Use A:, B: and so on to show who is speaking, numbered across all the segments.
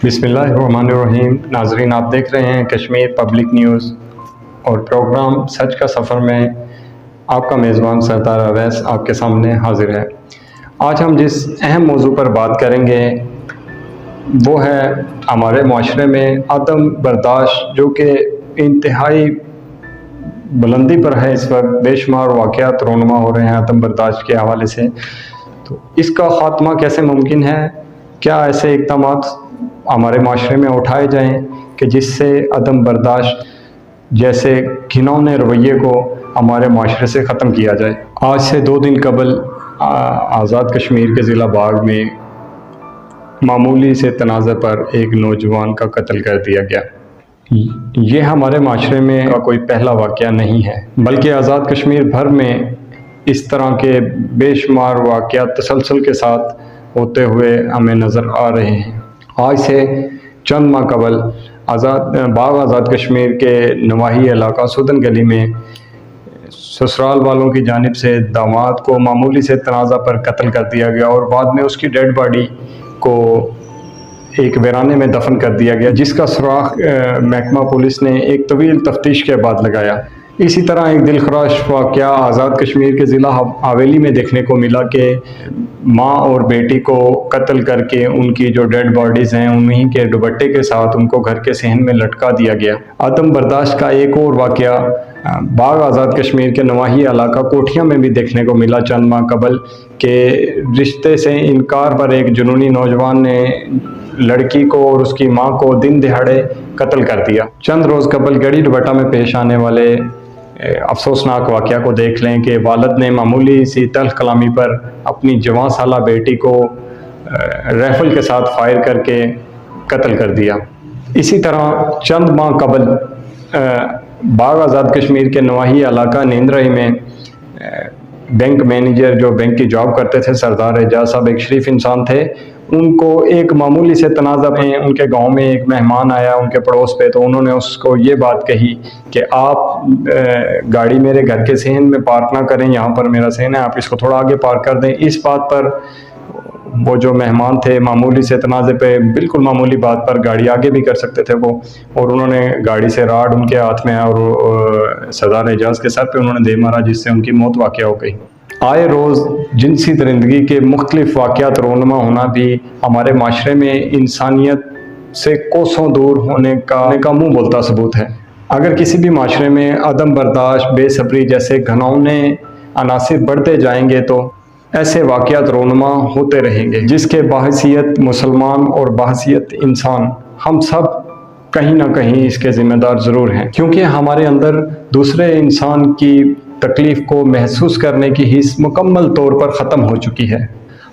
A: بسم اللہ الرحمن الرحیم۔ ناظرین، آپ دیکھ رہے ہیں کشمیر پبلک نیوز اور پروگرام سچ کا سفر میں آپ کا میزبان سردار اویس آپ کے سامنے حاضر ہے۔ آج ہم جس اہم موضوع پر بات کریں گے وہ ہے ہمارے معاشرے میں عدم برداشت، جو کہ انتہائی بلندی پر ہے۔ اس وقت بے شمار واقعات رونما ہو رہے ہیں عدم برداشت کے حوالے سے، تو اس کا خاتمہ کیسے ممکن ہے؟ کیا ایسے اقدامات ہمارے معاشرے میں اٹھائے جائیں کہ جس سے عدم برداشت جیسے گھنونے رویے کو ہمارے معاشرے سے ختم کیا جائے؟ آج سے 2 دن قبل آزاد کشمیر کے ضلع باغ میں معمولی سے تنازع پر ایک نوجوان کا قتل کر دیا گیا۔ یہ ہمارے معاشرے میں کوئی پہلا واقعہ نہیں ہے، بلکہ آزاد کشمیر بھر میں اس طرح کے بے شمار واقعات تسلسل کے ساتھ ہوتے ہوئے ہمیں نظر آ رہے ہیں۔ آج سے چند ماہ قبل باغ آزاد کشمیر کے نواحی علاقہ سودن گلی میں سسرال والوں کی جانب سے داماد کو معمولی سے تنازع پر قتل کر دیا گیا اور بعد میں اس کی ڈیڈ باڈی کو ایک ویرانے میں دفن کر دیا گیا، جس کا سراغ محکمہ پولیس نے ایک طویل تفتیش کے بعد لگایا۔ اسی طرح ایک دلخراش واقعہ آزاد کشمیر کے ضلع حویلی میں دیکھنے کو ملا کہ ماں اور بیٹی کو قتل کر کے ان کی جو ڈیڈ باڈیز ہیں انہی کے دوپٹے کے ساتھ ان کو گھر کے صحن میں لٹکا دیا گیا۔ عدم برداشت کا ایک اور واقعہ باغ آزاد کشمیر کے نواحی علاقہ کوٹھیاں میں بھی دیکھنے کو ملا چند ماہ قبل کہ رشتے سے انکار پر ایک جنونی نوجوان نے لڑکی کو اور اس کی ماں کو دن دہاڑے قتل کر دیا۔ چند روز قبل گڑھی دوپٹہ میں پیش آنے والے افسوسناک واقعہ کو دیکھ لیں کہ والد نے معمولی سی تلخ کلامی پر اپنی جوان سالہ بیٹی کو رائفل کے ساتھ فائر کر کے قتل کر دیا۔ اسی طرح چند ماہ قبل باغ آزاد کشمیر کے نواحی علاقہ نیندرہی میں بینک مینیجر جو بینک کی جاب کرتے تھے سردار اعجاز صاحب ایک شریف انسان تھے، ان کو ایک معمولی سے تنازع میں ان کے گاؤں میں ایک مہمان آیا ان کے پڑوس پہ، تو انہوں نے اس کو یہ بات کہی کہ آپ گاڑی میرے گھر کے صحن میں پارک نہ کریں، یہاں پر میرا صحن ہے، آپ اس کو تھوڑا آگے پارک کر دیں۔ اس بات پر وہ جو مہمان تھے معمولی سے تنازع پہ بالکل معمولی بات پر گاڑی آگے بھی کر سکتے تھے وہ، اور انہوں نے گاڑی سے راڈ ان کے ہاتھ میں اور سردار اعجاز کے سر پہ انہوں نے دے مارا، جس سے ان کی موت واقع ہو گئی۔ آئے روز جنسی درندگی کے مختلف واقعات رونما ہونا بھی ہمارے معاشرے میں انسانیت سے کوسوں دور ہونے کا منہ بولتا ثبوت ہے۔ اگر کسی بھی معاشرے میں عدم برداشت، بے صبری جیسے گھنونے عناصر بڑھتے جائیں گے تو ایسے واقعات رونما ہوتے رہیں گے، جس کے بحیثیت مسلمان اور بحیثیت انسان ہم سب کہیں نہ کہیں اس کے ذمہ دار ضرور ہیں، کیونکہ ہمارے اندر دوسرے انسان کی تکلیف کو محسوس کرنے کی حس مکمل طور پر ختم ہو چکی ہے۔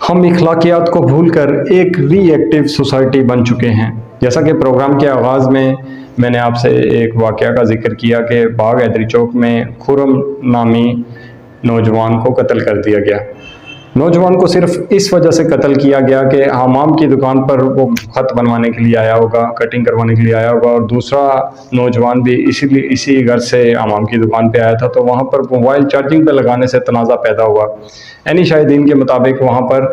A: ہم اخلاقیات کو بھول کر ایک ری ایکٹیو سوسائٹی بن چکے ہیں۔ جیسا کہ پروگرام کے آغاز میں نے آپ سے ایک واقعہ کا ذکر کیا کہ باغ حیدری چوک میں خرم نامی نوجوان کو قتل کر دیا گیا۔ نوجوان کو صرف اس وجہ سے قتل کیا گیا کہ حمام کی دکان پر وہ خط بنوانے کے لیے آیا ہوگا، کٹنگ کروانے کے لیے آیا ہوگا، اور دوسرا نوجوان بھی اسی گھر سے حمام کی دکان پہ آیا تھا، تو وہاں پر موبائل چارجنگ پہ لگانے سے تنازع پیدا ہوا۔ عینی شاہدین کے مطابق وہاں پر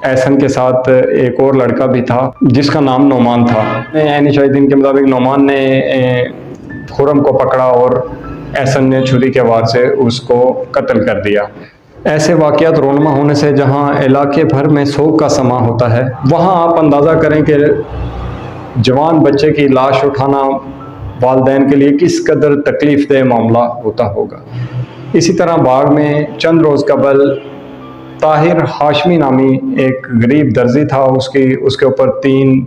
A: احسن کے ساتھ ایک اور لڑکا بھی تھا جس کا نام نعمان تھا۔ عینی شاہدین کے مطابق نعمان نے خرم کو پکڑا اور احسن نے چھری کے وار سے اس کو قتل کر دیا۔ ایسے واقعات رونما ہونے سے جہاں علاقے بھر میں سوگ کا سما ہوتا ہے، وہاں آپ اندازہ کریں کہ جوان بچے کی لاش اٹھانا والدین کے لیے کس قدر تکلیف دہ معاملہ ہوتا ہوگا۔ اسی طرح باغ میں چند روز قبل طاہر ہاشمی نامی ایک غریب درزی تھا، اس کے اوپر 3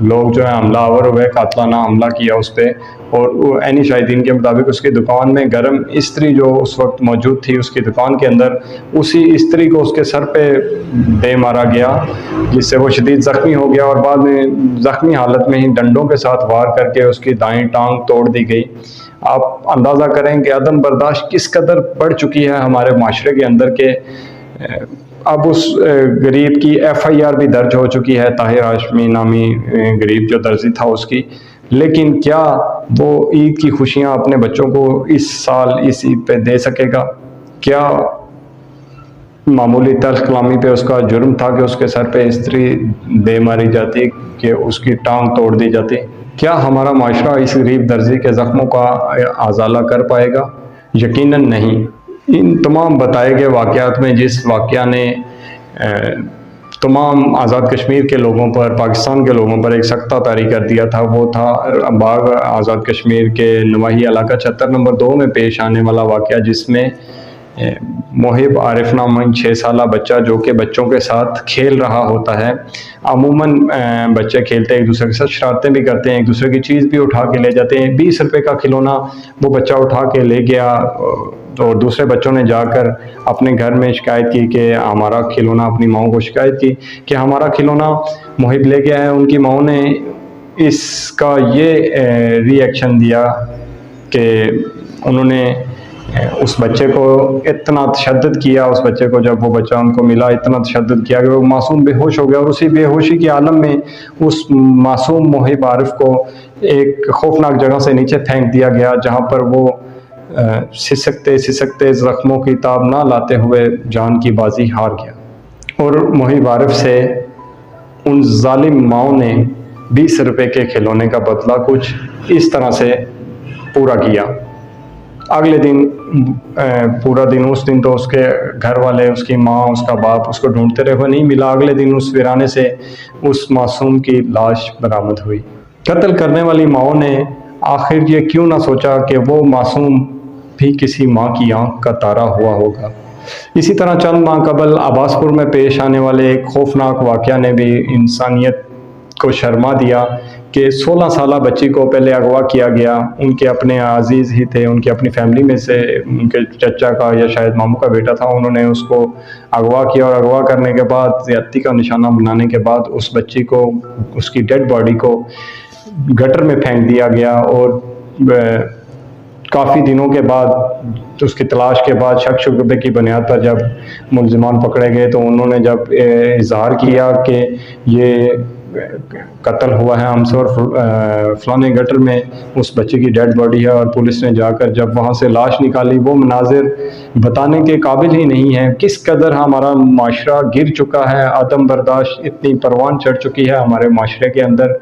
A: لوگ جو ہیں حملہ آور ہوئے، قاتلانہ حملہ کیا اس پہ، اور عینی شاہدین کے مطابق اس کی دکان میں گرم استری جو اس وقت موجود تھی اس کی دکان کے اندر، اسی استری کو اس کے سر پہ دے مارا گیا، جس سے وہ شدید زخمی ہو گیا، اور بعد میں زخمی حالت میں ہی ڈنڈوں کے ساتھ وار کر کے اس کی دائیں ٹانگ توڑ دی گئی۔ آپ اندازہ کریں کہ عدم برداشت کس قدر بڑھ چکی ہے ہمارے معاشرے کے اندر کہ اب اس غریب کی FIR بھی درج ہو چکی ہے، طاہر ہاشمی نامی غریب جو درزی تھا اس کی، لیکن کیا وہ عید کی خوشیاں اپنے بچوں کو اس سال اس عید پہ دے سکے گا؟ کیا معمولی تلخ کلامی پہ اس کا جرم تھا کہ اس کے سر پہ استری دے ماری جاتی کہ اس کی ٹانگ توڑ دی جاتی۔ کیا ہمارا معاشرہ اس غریب درزی کے زخموں کا ازالہ کر پائے گا؟ یقیناً نہیں۔ ان تمام بتائے گئے واقعات میں جس واقعہ نے تمام آزاد کشمیر کے لوگوں پر، پاکستان کے لوگوں پر ایک سختہ طاری کر دیا تھا، وہ تھا باغ آزاد کشمیر کے نواحی علاقہ 76 نمبر 2 میں پیش آنے والا واقعہ، جس میں محب عارف نام 6 سالہ بچہ جو کہ بچوں کے ساتھ کھیل رہا ہوتا ہے۔ عموماً بچے کھیلتے ایک دوسرے کے ساتھ شرارتیں بھی کرتے ہیں، ایک دوسرے کی چیز بھی اٹھا کے لے جاتے ہیں۔ 20 روپے کا کھلونا وہ بچہ اٹھا کے لے گیا اور دوسرے بچوں نے جا کر اپنے گھر میں شکایت کی کہ ہمارا کھلونا، اپنی ماؤں کو شکایت کی کہ ہمارا کھلونا محب لے گیا ہے۔ ان کی ماؤں نے اس کا یہ ری ایکشن دیا کہ انہوں نے اس بچے کو اتنا تشدد کیا، اس بچے کو جب وہ بچہ ان کو ملا اتنا تشدد کیا کہ وہ معصوم بے ہوش ہو گیا، اور اسی بے ہوشی کے عالم میں اس معصوم محب عارف کو ایک خوفناک جگہ سے نیچے پھینک دیا گیا، جہاں پر وہ سسکتے زخموں کی تاب نہ لاتے ہوئے جان کی بازی ہار گیا۔ اور محب عارف سے ان ظالم ماؤں نے 20 روپے کے کھلونے کا بدلہ کچھ اس طرح سے پورا کیا۔ اگلے دن پورا دن، اس دن تو اس کے گھر والے، اس کی ماں، اس کا باپ اس کو ڈھونڈتے رہے، وہ نہیں ملا۔ اگلے دن اس ویرانے سے اس معصوم کی لاش برآمد ہوئی۔ قتل کرنے والی ماؤں نے آخر یہ کیوں نہ سوچا کہ وہ معصوم بھی کسی ماں کی آنکھ کا تارا ہوا ہوگا؟ اسی طرح چند ماہ قبل عباس پور میں پیش آنے والے ایک خوفناک واقعہ نے بھی انسانیت کو شرما دیا کہ 16 سالہ بچی کو پہلے اغوا کیا گیا، ان کے اپنے عزیز ہی تھے، ان کی اپنی فیملی میں سے ان کے چچا کا یا شاید ماموں کا بیٹا تھا، انہوں نے اس کو اغوا کیا، اور اغوا کرنے کے بعد زیادتی کا نشانہ بنانے کے بعد اس بچی کو، اس کی ڈیڈ باڈی کو گٹر میں پھینک دیا گیا۔ اور کافی دنوں کے بعد اس کی تلاش کے بعد شک شبے کی بنیاد پر جب ملزمان پکڑے گئے تو انہوں نے جب اظہار کیا کہ یہ قتل ہوا ہے ہم سے اور فلانے گٹر میں اس بچے کی ڈیڈ باڈی ہے، اور پولیس نے جا کر جب وہاں سے لاش نکالی، وہ مناظر بتانے کے قابل ہی نہیں ہے۔ کس قدر ہمارا معاشرہ گر چکا ہے، عدم برداشت اتنی پروان چڑھ چکی ہے ہمارے معاشرے کے اندر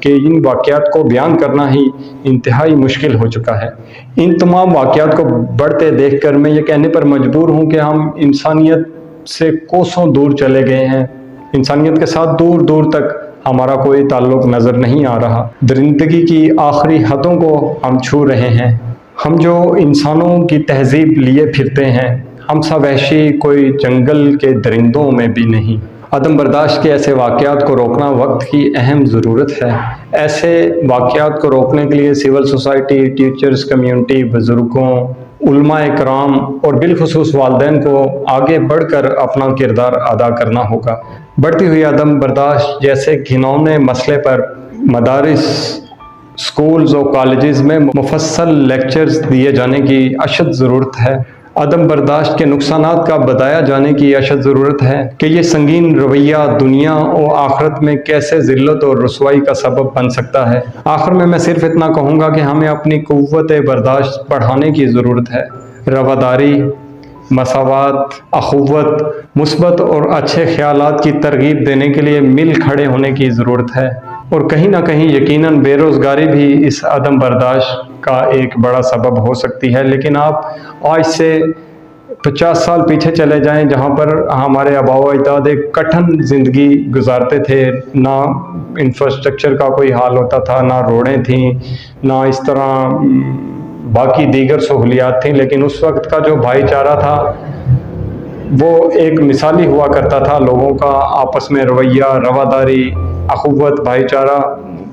A: کہ ان واقعات کو بیان کرنا ہی انتہائی مشکل ہو چکا ہے۔ ان تمام واقعات کو بڑھتے دیکھ کر میں یہ کہنے پر مجبور ہوں کہ ہم انسانیت سے کوسوں دور چلے گئے ہیں، انسانیت کے ساتھ دور دور تک ہمارا کوئی تعلق نظر نہیں آ رہا۔ درندگی کی آخری حدوں کو ہم چھو رہے ہیں۔ ہم جو انسانوں کی تہذیب لیے پھرتے ہیں، ہم سا وحشی کوئی جنگل کے درندوں میں بھی نہیں۔ عدم برداشت کے ایسے واقعات کو روکنا وقت کی اہم ضرورت ہے۔ ایسے واقعات کو روکنے کے لیے سول سوسائٹی، ٹیچرز کمیونٹی، بزرگوں، علماء کرام اور بالخصوص والدین کو آگے بڑھ کر اپنا کردار ادا کرنا ہوگا۔ بڑھتی ہوئی عدم برداشت جیسے گھناؤنے مسئلے پر مدارس، سکولز اور کالجز میں مفصل لیکچرز دیے جانے کی اشد ضرورت ہے۔ عدم برداشت کے نقصانات کا بتایا جانے کی اشد ضرورت ہے کہ یہ سنگین رویہ دنیا اور آخرت میں کیسے ذلت اور رسوائی کا سبب بن سکتا ہے۔ آخر میں صرف اتنا کہوں گا کہ ہمیں اپنی قوت برداشت بڑھانے کی ضرورت ہے۔ رواداری، مساوات، اخوت، مثبت اور اچھے خیالات کی ترغیب دینے کے لیے مل کھڑے ہونے کی ضرورت ہے، اور کہیں نہ کہیں یقیناً بے روزگاری بھی اس عدم برداشت کا ایک بڑا سبب ہو سکتی ہے۔ لیکن آپ آج سے 50 سال پیچھے چلے جائیں جہاں پر ہمارے آباء و اجداد ایک کٹھن زندگی گزارتے تھے، نہ انفراسٹرکچر کا کوئی حال ہوتا تھا، نہ روڈیں تھیں، نہ اس طرح باقی دیگر سہولیات تھیں، لیکن اس وقت کا جو بھائی چارہ تھا وہ ایک مثالی ہوا کرتا تھا۔ لوگوں کا آپس میں رویہ، رواداری، اخوت، بھائی چارہ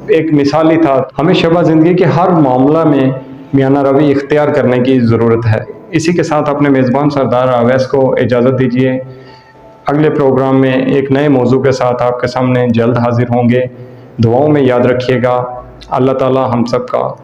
A: ایک مثالی تھا۔ ہمیں شبہ زندگی کے ہر معاملہ میں میانہ روی اختیار کرنے کی ضرورت ہے۔ اسی کے ساتھ اپنے میزبان سردار اویس کو اجازت دیجیے۔ اگلے پروگرام میں ایک نئے موضوع کے ساتھ آپ کے سامنے جلد حاضر ہوں گے۔ دعاؤں میں یاد رکھیے گا۔ اللہ تعالی ہم سب کا